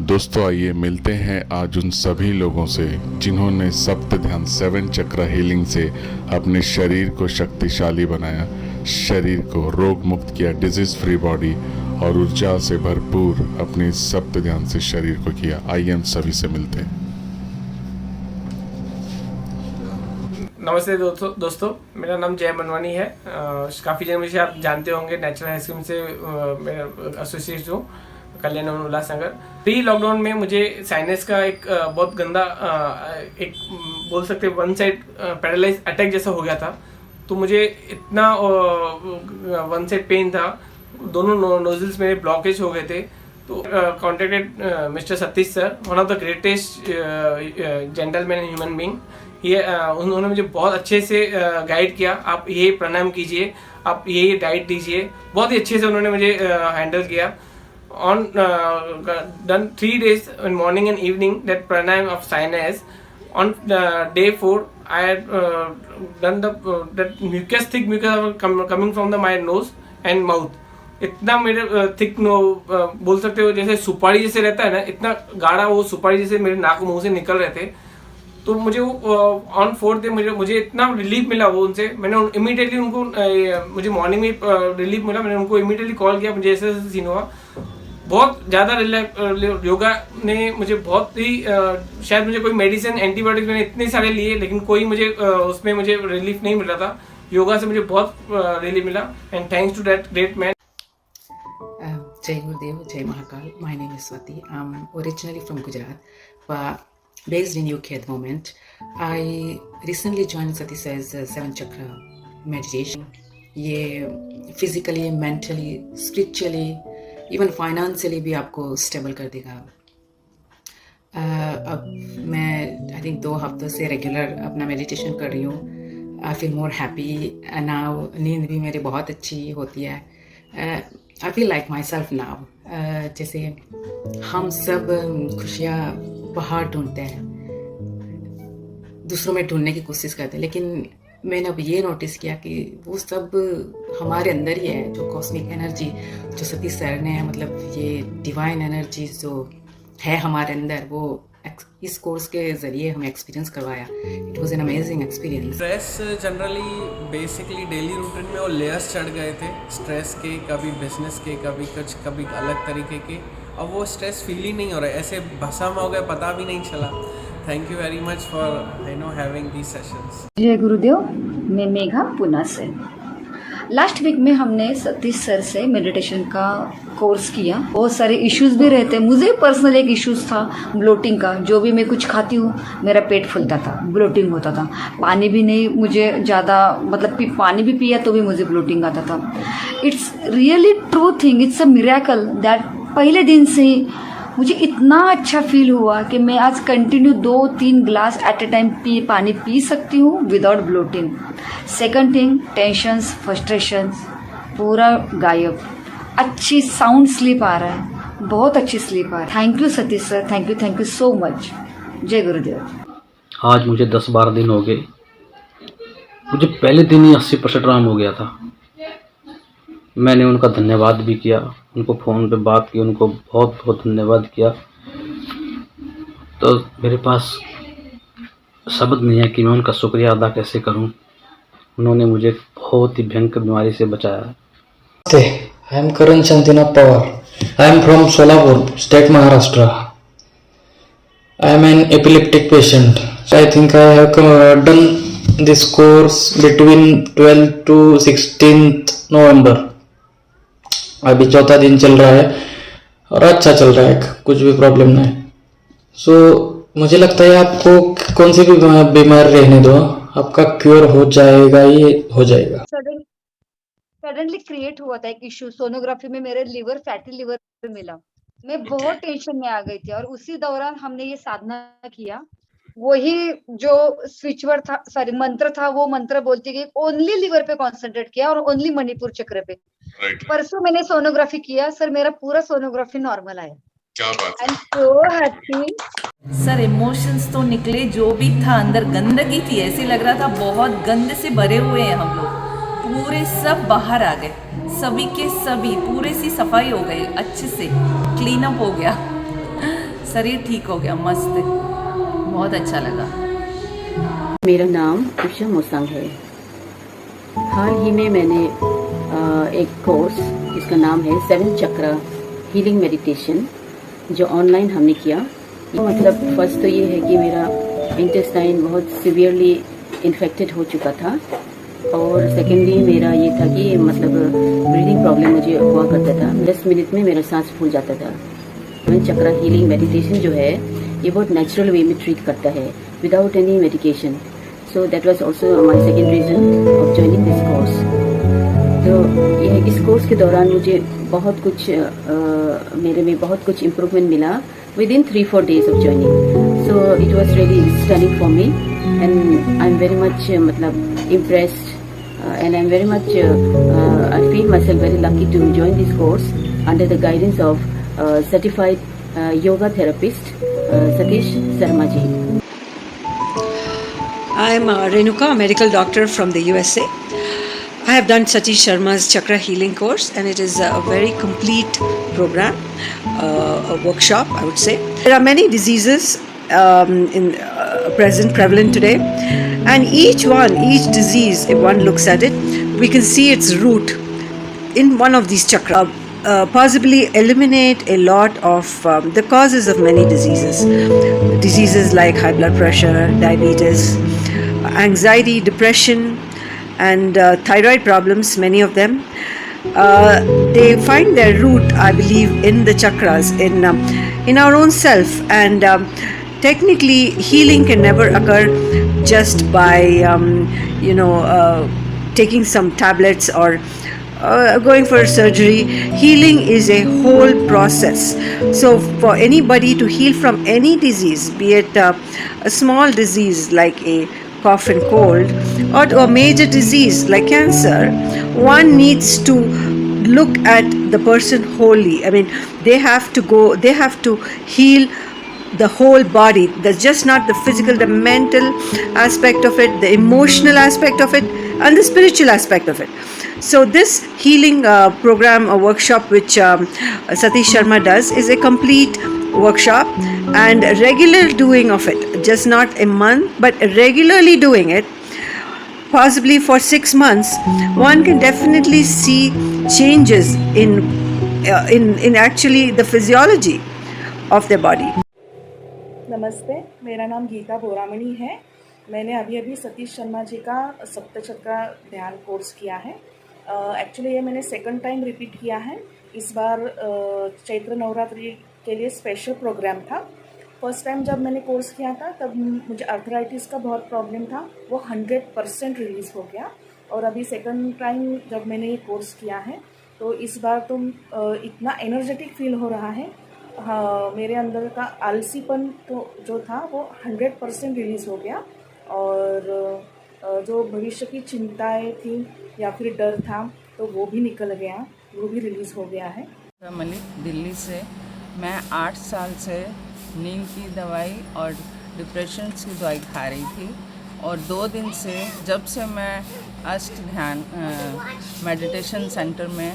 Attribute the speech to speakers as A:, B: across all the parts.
A: दोस्तों आइए मिलते हैं आज उन सभी लोगों से जिन्होंने सप्त ध्यान 7 चक्र हीलिंग से अपने शरीर को शक्तिशाली बनाया, शरीर को रोग मुक्त किया, डिजीज फ्री बॉडी और ऊर्जा से भरपूर अपने सप्त ध्यान से शरीर को किया। आइए हम सभी से मिलते हैं।
B: नमस्ते दोस्तों, मेरा नाम जय मनवानी है। काफ़ी जन मुझे आप जानते होंगे, नेचुरल आइसक्रीम से मैं एसोसिएट हूँ, कल्याण उल्लासनगर। प्री लॉकडाउन में मुझे साइनस का एक बहुत गंदा एक बोल सकते वन साइड पैरालाइज अटैक जैसा हो गया था। तो मुझे इतना वन साइड पेन था, दोनों नोजल्स में ब्लॉकेज हो गए थे। तो contacted mister Satish sir, one of the greatest gentleman and human being. ये उन्होंने मुझे बहुत अच्छे से गाइड किया। आप ये प्राणायाम कीजिए, आप ये डाइट दीजिए, बहुत ही अच्छे से उन्होंने मुझे हैंडल किया। On done 3 days in morning and evening that pranayam of sinus. On day 4 I had done the that mucus, thick mucus coming from my nose and mouth. इतना मेरे थिक बोल सकते हो, जैसे सुपारी जैसे रहता है ना, इतना गाढ़ा वो सुपारी जैसे मेरे नाक मुंह से निकल रहे थे। तो मुझे वो ऑन 4th डे मुझे इतना रिलीफ मिला वो उनसे। मैंने इमीडिएटली उनको मुझे मॉर्निंग में रिलीफ मिला। मैंने उनको इमीडिएटली कॉल किया, मुझे ऐसे सीन हुआ। बहुत ज़्यादा योगा ने मुझे बहुत ही शायद मुझे कोई मेडिसिन एंटीबायोटिक्स मैंने इतने सारे लिए, लेकिन कोई मुझे उसमें मुझे रिलीफ नहीं मिल रहा था। योगा से मुझे बहुत रिलीफ मिला and thanks to that great man.
C: Jai Gurudev, Jai Mahakal. My name is Swati. I'm originally from Gujarat, but based in UK at the moment. I recently joined Sati Sai's 7 Chakra meditation. ये physically, mentally, spiritually, even financially भी आपको stable कर देगा। अब मैं I think 2 हफ्तों से regular अपना मेडिटेशन कर रही हूँ। I feel more happy now. नींद भी मेरी बहुत अच्छी होती है। I feel like my self now. जैसे हम सब खुशियाँ बाहर ढूंढते हैं, दूसरों में ढूंढने की कोशिश करते हैं, लेकिन मैंने अब ये नोटिस किया कि वो सब हमारे अंदर ही है। जो कॉस्मिक एनर्जी जो सतीश सर ने मतलब ये डिवाइन एनर्जी जो है हमारे अंदर, वो इस कोर्स के ज़रिए हमें एक्सपीरियंस करवाया। It was an amazing experience.
D: Stress generally basically daily routine में वो लेयर्स चढ़ गए थे स्ट्रेस के, कभी बिजनेस के, कभी कुछ, कभी अलग तरीके के। अब वो स्ट्रेस फील ही नहीं हो रहा है, ऐसे भस्म हो गए, पता भी नहीं चला। Thank you very much for having these sessions.
E: जय गुरुदेव, मैं मेघा पुणे से। लास्ट वीक में हमने सतीश सर से मेडिटेशन का कोर्स किया। बहुत सारे इश्यूज भी रहते हैं। मुझे पर्सनल एक इश्यूज था ब्लोटिंग का। जो भी मैं कुछ खाती हूँ मेरा पेट फूलता था, ब्लोटिंग होता था। पानी भी नहीं मुझे ज़्यादा मतलब पानी भी पिया तो भी मुझे ब्लोटिंग आता था। It's really true thing, it's a miracle that पहले दिन से ही मुझे इतना अच्छा फील हुआ कि मैं आज continue 2-3 glass at a time पानी पी सकती हूँ without bloating. Second thing, tensions, frustrations पूरा गायब। अच्छी साउंड स्लीप आ रहा है, बहुत अच्छी स्लीप आ रहा है। Thank you Satish sir, thank you so much. जय गुरुदेव।
F: आज मुझे 10-12 दिन हो गए। मुझे पहले दिन ही 80% आराम हो गया था। मैंने उनका धन्यवाद भी किया, उनको फ़ोन पे बात की, उनको बहुत बहुत धन्यवाद किया। तो मेरे पास शब्द नहीं है कि मैं उनका शुक्रिया अदा कैसे करूं। उन्होंने मुझे बहुत ही भयंकर बीमारी से बचाया।
G: I am Karan Shantina Pawar. I am from Solapur, state Maharashtra. I am an epileptic patient. I think I have done this course between 12th to 16th November. अभी 4था दिन चल रहा है और अच्छा चल रहा है, कुछ भी प्रॉब्लम नहीं। सो मुझे लगता है आपको कौन सी भी बीमारी रहने दो, आपका क्योर हो जाएगा, ये हो जाएगा।
E: सडनली क्रिएट हुआ था एक इश्यू। सोनोग्राफी में मेरे लिवर, फैटी लिवर मिला। मैं बहुत टेंशन में आ गई थी और उसी दौरान हमने ये साधना किया। वही जो स्विच वर्ड था, सॉरी मंत्र था, वो मंत्र बोलती गई, ओनली लिवर पे कॉन्सेंट्रेट किया और ओनली मणिपुर चक्र पे। परसों मैंने सोनोग्राफी किया सर, मेरा पूरा सोनोग्राफी नॉर्मल आया।
A: क्या बात है।
E: I am so happy
H: sir. Emotions तो निकले, जो भी था अंदर गंदगी थी, ऐसे लग रहा था बहुत गंद से भरे हुए हैं हम लोग, पूरे सब बाहर आ गए। सभी के सभी पूरे सी सफाई हो गई, अच्छे से क्लीन अप हो गया। शरीर ठीक हो गया, मस्त, बहुत अच्छा लगा।
I: मेरा नाम उषा मोसांग है। हाल ही में मैंने एक कोर्स जिसका नाम है 7 चक्र हीलिंग मेडिटेशन जो ऑनलाइन हमने किया। मतलब फर्स्ट तो ये है कि मेरा इंटेस्टाइन बहुत सीवियरली इन्फेक्टेड हो चुका था, और सेकेंडली मेरा ये था कि मतलब ब्रीदिंग प्रॉब्लम मुझे हुआ करता था, 10 मिनट में मेरा सांस फूल जाता था। 7 चक्र हीलिंग मेडिटेशन जो है ये बहुत नेचुरल वे में ट्रीट करता है without any medication. So that was also my second reason of joining this course. तो ये इस कोर्स के दौरान मुझे बहुत कुछ मेरे में बहुत कुछ इम्प्रूवमेंट मिला within 3-4 days of joining. So it was really stunning for me, and I'm very much impressed, and I'm very much I feel myself very lucky to join this course under the guidance of certified yoga therapist Satish Sharma ji.
J: I'm Renuka, a medical doctor from the USA. I have done Satish Sharma's Chakra Healing course, and it is a very complete program, a workshop, I would say. There are many diseases prevalent today, and each disease, if one looks at it, we can see its root in one of these chakras. Possibly eliminate a lot of the causes of many diseases like high blood pressure, diabetes, anxiety, depression, and thyroid problems. Many of them they find their root, I believe, in the chakras, in our own self. And technically healing can never occur just by taking some tablets or going for surgery. Healing is a whole process. So for anybody to heal from any disease, be it a small disease like a cough and cold, or to a major disease like cancer, one needs to look at the person wholly. I mean, they have to heal the whole body. That's just not the physical, the mental aspect of it, the emotional aspect of it, and the spiritual aspect of it. So this healing program or workshop which Satish Sharma does is a complete workshop, and regular doing of it, just not a month but regularly doing it, possibly for 6 months, one can definitely see changes in actually the physiology of their body.
K: नमस्ते, मेरा नाम गीता बोरामणी है। मैंने अभी सतीश शर्मा जी का सप्तचक्र ध्यान course किया है। एक्चुअली ये मैंने सेकंड टाइम रिपीट किया है। इस बार चैत्र नवरात्रि के लिए स्पेशल प्रोग्राम था। फर्स्ट टाइम जब मैंने कोर्स किया था तब मुझे अर्थराइटिस का बहुत प्रॉब्लम था, वो 100% रिलीज़ हो गया। और अभी सेकंड टाइम जब मैंने ये कोर्स किया है तो इस बार तो इतना एनर्जेटिक फील हो रहा है। हाँ, मेरे अंदर का आलसीपन तो जो था वो 100% रिलीज़ हो गया, और जो भविष्य की चिंताएं थी या फिर डर था तो वो भी निकल गया, वो भी रिलीज़ हो गया है।
L: मलिक दिल्ली से। मैं 8 साल से नींद की दवाई और डिप्रेशन की दवाई खा रही थी, और 2 दिन से जब से मैं अष्ट ध्यान मेडिटेशन सेंटर में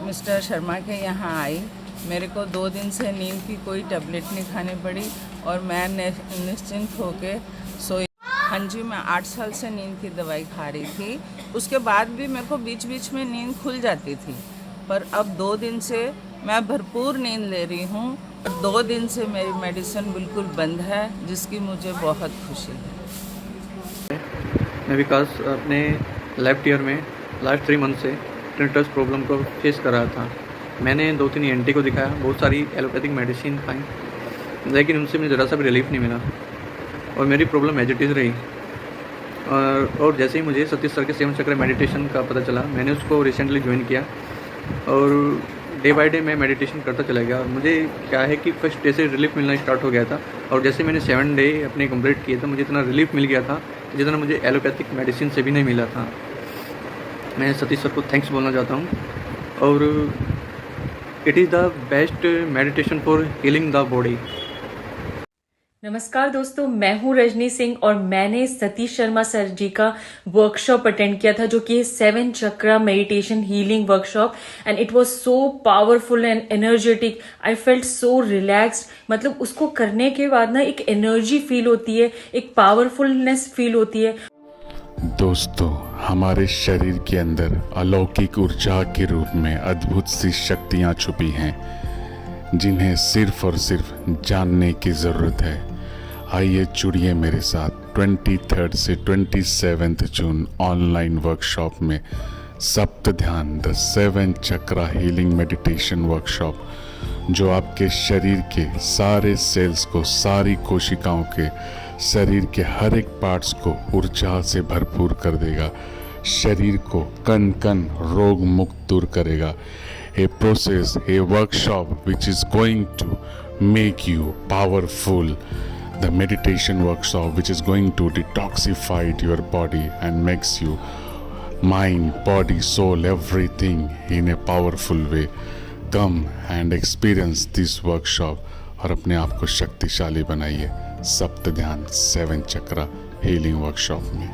L: मिस्टर शर्मा के यहाँ आई, मेरे को 2 दिन से नींद की कोई टैबलेट नहीं खानी पड़ी और मैं निश्चिंत होके सोई। हाँ जी, मैं 8 साल से नींद की दवाई खा रही थी, उसके बाद भी मेरे को बीच बीच में नींद खुल जाती थी, पर अब 2 दिन से मैं भरपूर नींद ले रही हूँ। 2 दिन से मेरी मेडिसिन बिल्कुल बंद है, जिसकी मुझे बहुत खुशी है।
M: मैं विकास अपने लेफ्ट ईयर में लास्ट 3 मंथ से टिनिटस प्रॉब्लम को फेस कर रहा था। मैंने 2-3 ENT को दिखाया, बहुत सारी एलोपैथिक मेडिसिन खाई, लेकिन उनसे मुझे ज़रा सा भी रिलीफ नहीं मिला और मेरी प्रॉब्लम एज इट इज़ रही। और जैसे ही मुझे सतीश सर के 7 चक्र मेडिटेशन का पता चला, मैंने उसको रिसेंटली ज्वाइन किया और डे बाय डे मैं मेडिटेशन करता चला गया। और मुझे क्या है कि फर्स्ट डे से रिलीफ मिलना स्टार्ट हो गया था, और जैसे मैंने 7 डे अपने कंप्लीट किए तो मुझे इतना रिलीफ मिल गया था जितना मुझे एलोपैथिक मेडिसिन से भी नहीं मिला था। मैं सतीश सर को थैंक्स बोलना चाहता हूँ, और it is the best meditation for healing the body.
N: नमस्कार दोस्तों, मैं हूं रजनी सिंह और मैंने सतीश शर्मा सर जी का वर्कशॉप अटेंड किया था जो कि 7 chakra meditation healing workshop and it was so powerful and energetic. I felt so relaxed. मतलब उसको करने के बाद ना एक एनर्जी फील होती है, एक पावरफुलनेस फील होती है.
A: दोस्तों, हमारे शरीर के अंदर अलौकिक ऊर्जा के रूप में अद्भुत सी शक्तियां छुपी हैं जिन्हें सिर्फ और सिर्फ जानने की ज़रूरत है. आइए जुड़िए मेरे साथ 23 से 27 जून ऑनलाइन वर्कशॉप में सप्त ध्यान the 7 chakra healing meditation workshop, जो आपके शरीर के सारे सेल्स को, सारी कोशिकाओं के, शरीर के हर एक पार्ट्स को ऊर्जा से भरपूर कर देगा, शरीर को कण कण रोग मुक्त दूर करेगा. A process, a workshop which is going to make you powerful. The meditation workshop which is going to detoxify your body and makes you mind, body, soul, everything in a powerful way. Come and experience this workshop और अपने आप को शक्तिशाली बनाइए सप्त ध्यान 7 चक्रा healing workshop में.